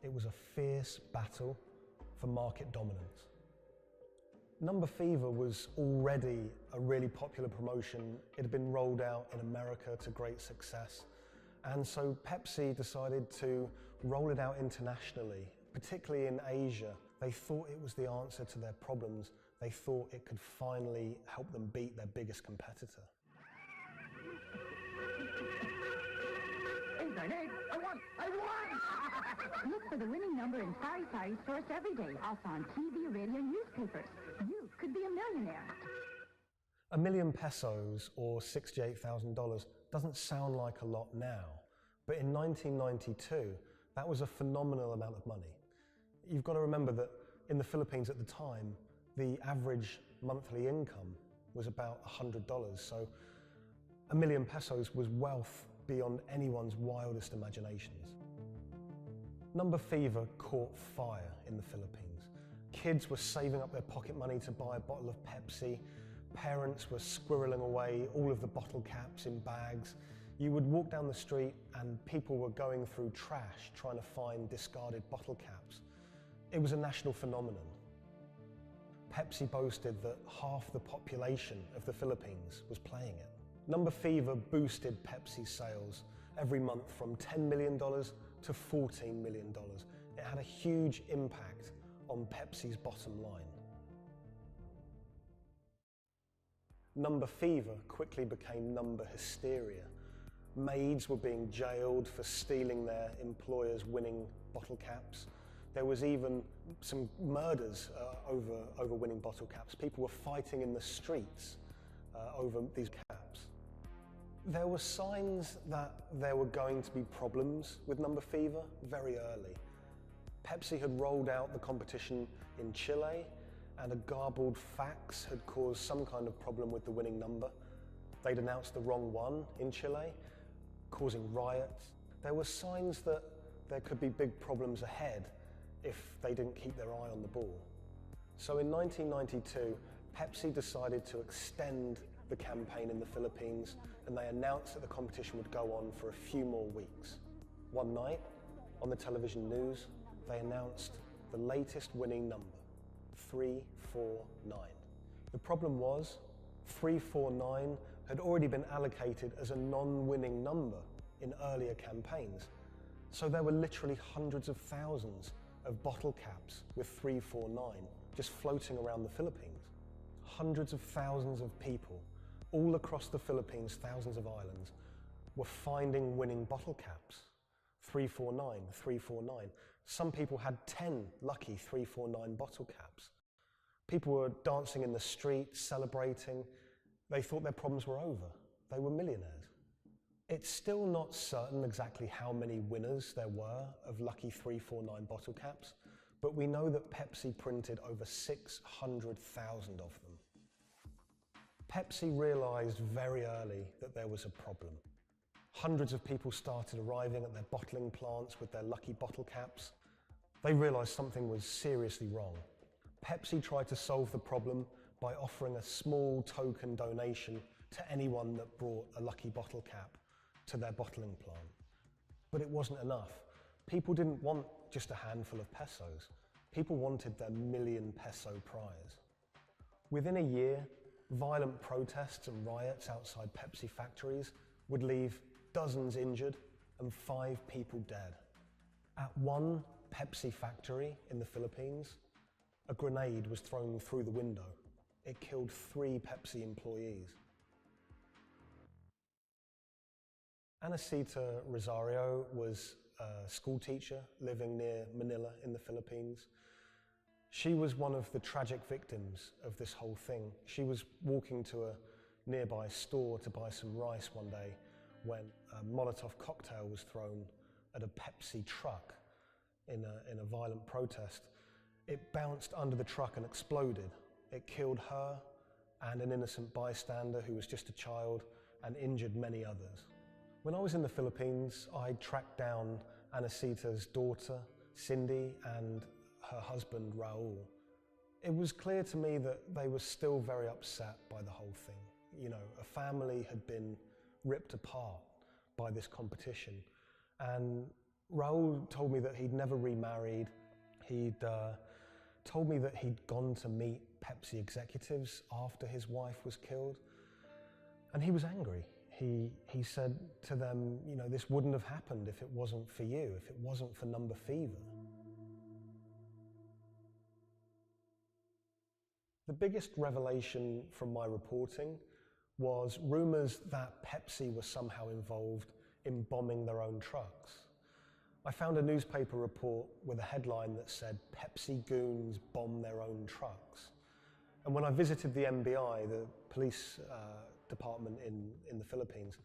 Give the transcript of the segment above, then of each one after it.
It was a fierce battle for market dominance. Number Fever was already a really popular promotion. It had been rolled out in America to great success. And so Pepsi decided to roll it out internationally, particularly in Asia. They thought it was the answer to their problems. They thought it could finally help them beat their biggest competitor. I won! Look for the winning number in Sari stores every day, also on TV, radio, newspapers. You could be a millionaire. $1 million pesos, or $68,000, doesn't sound like a lot now, but in 1992, that was a phenomenal amount of money. You've got to remember that in the Philippines at the time, the average monthly income was about $100, so $1 million pesos was wealth beyond anyone's wildest imaginations. Number Fever caught fire in the Philippines. Kids were saving up their pocket money to buy a bottle of Pepsi. Parents were squirreling away all of the bottle caps in bags. You would walk down the street and people were going through trash trying to find discarded bottle caps. It was a national phenomenon. Pepsi boasted that half the population of the Philippines was playing it. Number Fever boosted Pepsi's sales every month from $10 million to $14 million. It had a huge impact on Pepsi's bottom line. Number Fever quickly became Number Hysteria. Maids were being jailed for stealing their employers' winning bottle caps. There was even some murders over winning bottle caps. People were fighting in the streets over these caps. There were signs that there were going to be problems with Number Fever very early. Pepsi had rolled out the competition in Chile, and a garbled fax had caused some kind of problem with the winning number. They'd announced the wrong one in Chile, causing riots. There were signs that there could be big problems ahead if they didn't keep their eye on the ball. So in 1992, Pepsi decided to extend the campaign in the Philippines, and they announced that the competition would go on for a few more weeks. One night, on the television news, they announced the latest winning number, 349. The problem was, 349 had already been allocated as a non-winning number in earlier campaigns. So there were literally hundreds of thousands of bottle caps with 349 just floating around the Philippines. Hundreds of thousands of people all across the Philippines, thousands of islands, were finding winning bottle caps. 349, 349. Some people had 10 lucky 349 bottle caps. People were dancing in the street, celebrating. They thought their problems were over. They were millionaires. It's still not certain exactly how many winners there were of lucky 349 bottle caps, but we know that Pepsi printed over 600,000 of them. Pepsi realized very early that there was a problem. Hundreds of people started arriving at their bottling plants with their lucky bottle caps. They realized something was seriously wrong. Pepsi tried to solve the problem by offering a small token donation to anyone that brought a lucky bottle cap to their bottling plant. But it wasn't enough. People didn't want just a handful of pesos. People wanted their $1 million peso prize. Within a year, violent protests and riots outside Pepsi factories would leave dozens injured and 5 people dead. At one Pepsi factory in the Philippines, a grenade was thrown through the window. It killed 3 Pepsi employees. Anacita Rosario was a school teacher living near Manila in the Philippines. She was one of the tragic victims of this whole thing. She was walking to a nearby store to buy some rice one day when a Molotov cocktail was thrown at a Pepsi truck in a violent protest. It bounced under the truck and exploded. It killed her and an innocent bystander who was just a child and injured many others. When I was in the Philippines, I tracked down Anacita's daughter, Cindy, and her husband, Raul. It was clear to me that they were still very upset by the whole thing. You know, a family had been ripped apart by this competition. And Raul told me that he'd never remarried. He'd told me that he'd gone to meet Pepsi executives after his wife was killed. And he was angry. He said to them, you know, this wouldn't have happened if it wasn't for you, if it wasn't for Number Fever. The biggest revelation from my reporting was rumors that Pepsi was somehow involved in bombing their own trucks. I found a newspaper report with a headline that said, "Pepsi goons bomb their own trucks." And when I visited the NBI, the police department in the Philippines,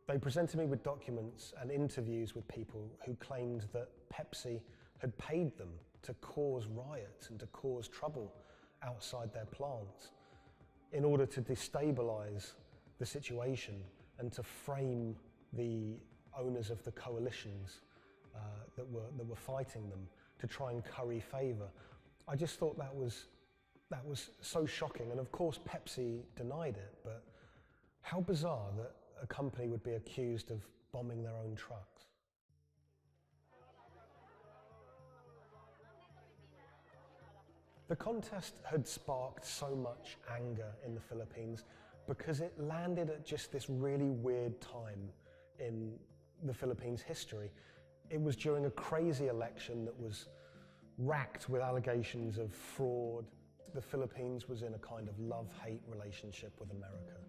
they presented me with documents and interviews with people who claimed that Pepsi had paid them to cause riots and to cause trouble outside their plants in order to destabilize the situation and to frame the owners of the coalitions that were fighting them to try and curry favor. I just thought that was so shocking, and of course Pepsi denied it, but how bizarre that a company would be accused of bombing their own trucks. The contest had sparked so much anger in the Philippines because it landed at just this really weird time in the Philippines' history. It was during a crazy election that was racked with allegations of fraud. The Philippines was in a kind of love-hate relationship with America.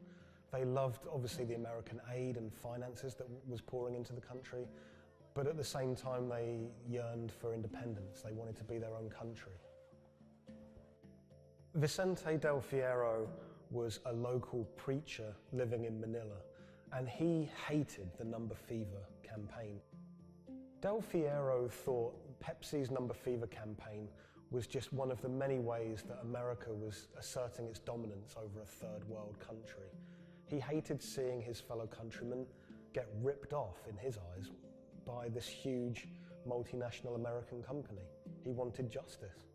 They loved, obviously, the American aid and finances that was pouring into the country, but at the same time they yearned for independence. They wanted to be their own country. Vicente Del Fierro was a local preacher living in Manila, and he hated the Number Fever campaign. Del Fierro thought Pepsi's Number Fever campaign was just one of the many ways that America was asserting its dominance over a third world country. He hated seeing his fellow countrymen get ripped off, in his eyes, by this huge multinational American company. He wanted justice.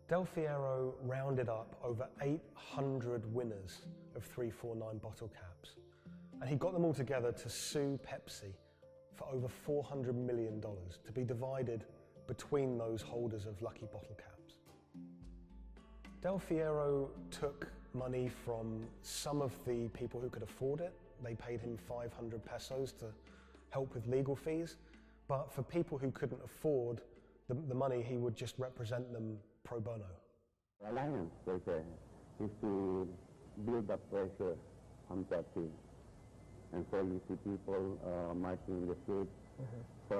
Del Fierro rounded up over 800 winners of 349 bottle caps, and he got them all together to sue Pepsi for over $400 million to be divided between those holders of lucky bottle caps. Del Fierro took money from some of the people who could afford it. They paid him 500 pesos to help with legal fees, but for people who couldn't afford the money, he would just represent them pro bono. The alliance is to build up pressure on Pepsi. And so you see people marching in the streets. So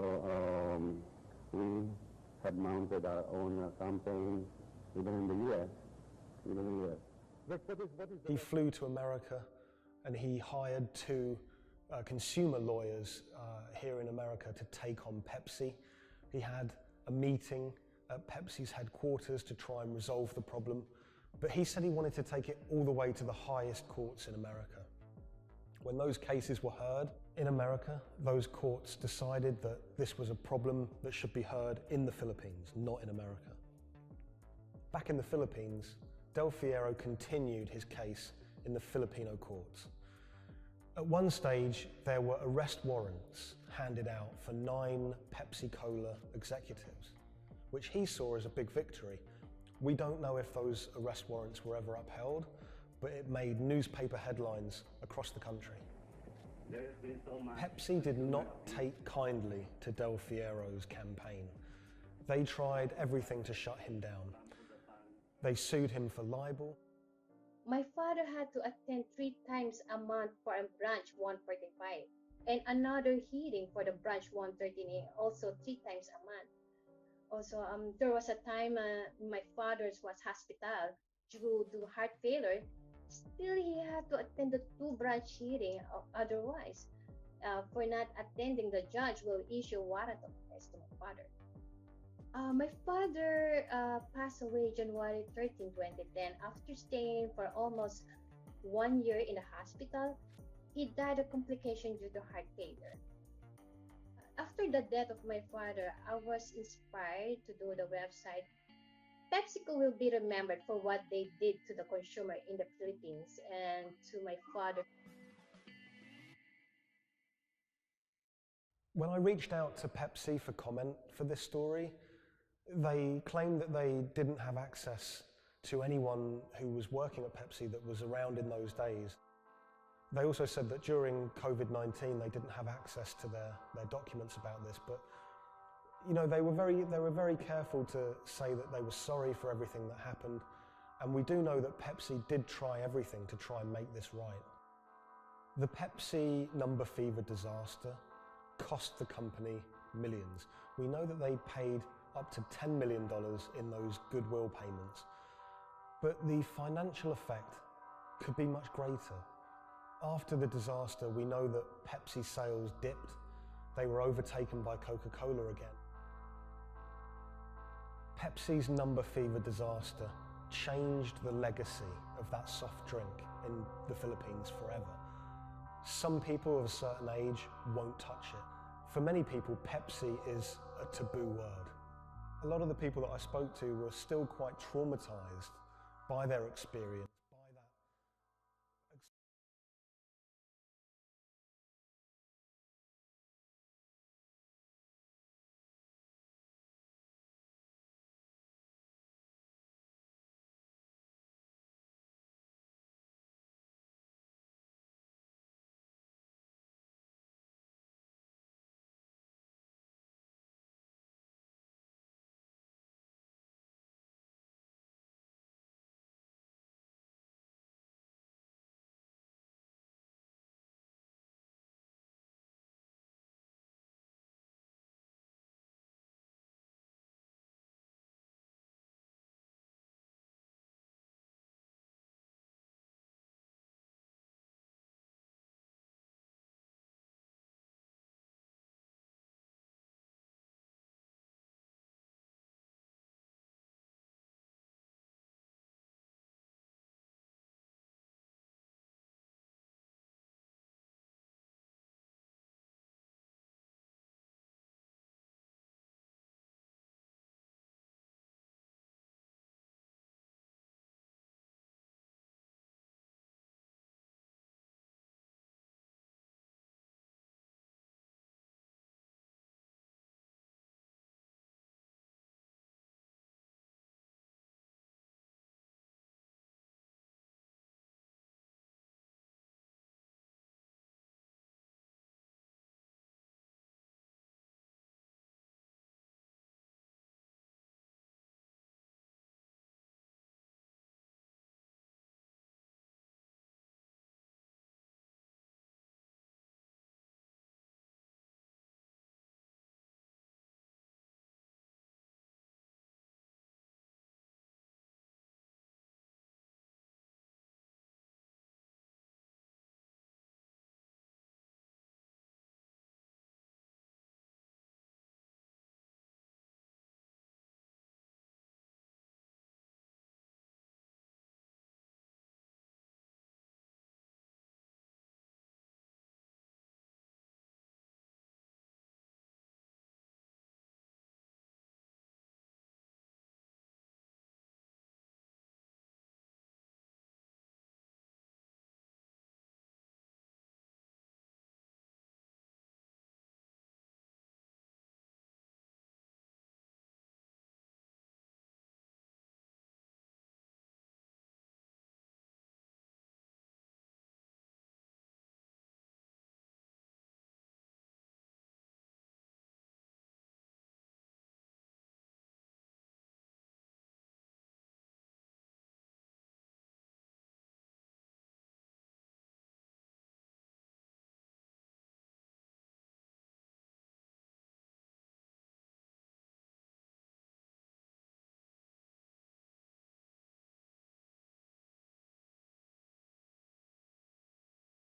we have mounted our own campaign, even in the U.S. He flew to America and he hired two consumer lawyers here in America to take on Pepsi. He had a meeting at Pepsi's headquarters to try and resolve the problem, but he said he wanted to take it all the way to the highest courts in America. When those cases were heard in America, those courts decided that this was a problem that should be heard in the Philippines, not in America. Back in the Philippines, Del Fierro continued his case in the Filipino courts. At one stage, there were arrest warrants handed out for 9 Pepsi-Cola executives, which he saw as a big victory. We don't know if those arrest warrants were ever upheld, but it made newspaper headlines across the country. Pepsi did not take kindly to Del Fierro's campaign. They tried everything to shut him down. They sued him for libel. My father had to attend 3 times a month for a branch 145 and another hearing for the branch 113, also 3 times a month. Also, there was a time my father was hospital due to heart failure. Still, he had to attend the 2 branch hearing. Otherwise, for not attending, the judge will issue warrant of arrest to my father. My father passed away January 13, 2010. After staying for almost 1 year in the hospital, he died of complication due to heart failure. After the death of my father, I was inspired to do the website. PepsiCo will be remembered for what they did to the consumer in the Philippines and to my father. When I reached out to Pepsi for comment for this story, they claimed that they didn't have access to anyone who was working at Pepsi that was around in those days. They also said that during COVID-19 they didn't have access to their documents about this, but you know, they were very careful to say that they were sorry for everything that happened, and we do know that Pepsi did try everything to try and make this right. The Pepsi number fever disaster cost the company millions. We know that they paid up to $10 million in those goodwill payments, but the financial effect could be much greater. After the disaster, we know that Pepsi sales dipped. They were overtaken by Coca-Cola again. Pepsi's number fever disaster changed the legacy of that soft drink in the Philippines forever. Some people of a certain age won't touch it. For many people, Pepsi is a taboo word. A lot of the people that I spoke to were still quite traumatized by their experience.